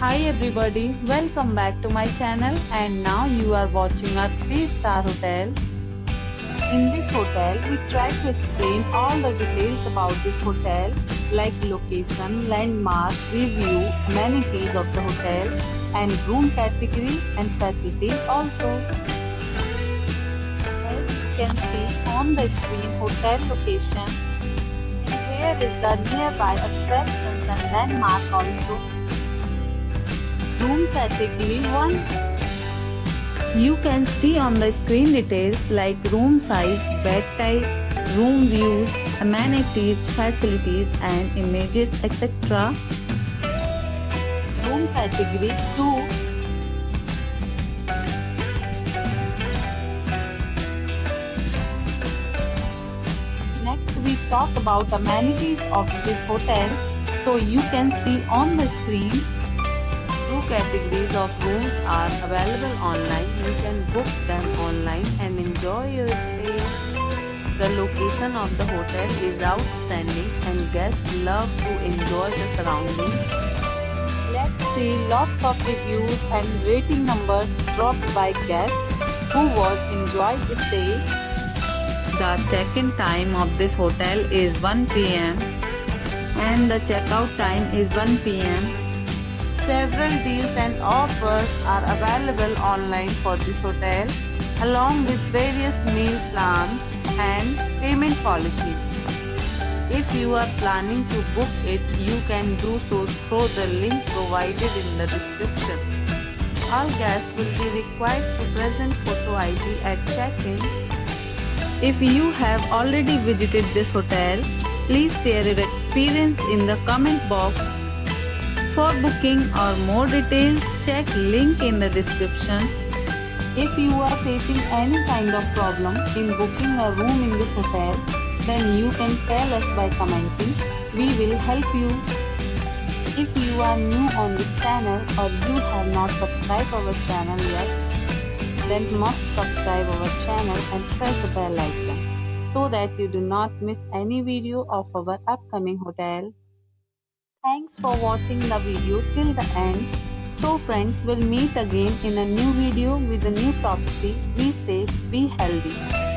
Hi everybody, welcome back to my channel and now you are watching a 3-star hotel. In this hotel, we try to explain all the details about this hotel like location, landmark, review, amenities of the hotel and room category and facilities also. As you can see on the screen hotel location and here is the nearby attractions and landmark also. Room category 1. You can see on the screen details like room size, bed type, room views, amenities, facilities and images etc. Room category 2. Next we talk about amenities of this hotel. So you can see on the screen 2 categories of rooms are available online. You can book them online and enjoy your stay. The location of the hotel is outstanding and guests love to enjoy the surroundings. Let's see lots of reviews and rating numbers dropped by guests who was enjoyed the stay. The check-in time of this hotel is 1 p.m. and the check-out time is 1 p.m. Several deals and offers are available online for this hotel, along with various meal plans and payment policies. If you are planning to book it, you can do so through the link provided in the description. All guests will be required to present photo ID at check-in. If you have already visited this hotel, please share your experience in the comment box. For booking or more details, check link in the description. If you are facing any kind of problem in booking a room in this hotel, then you can tell us by commenting. We will help you. If you are new on this channel or you have not subscribed our channel yet, then must subscribe our channel and press the bell icon so that you do not miss any video of our upcoming hotel. Thanks for watching the video till the end. So friends, we'll meet again in a new video with a new property. Be safe, be healthy.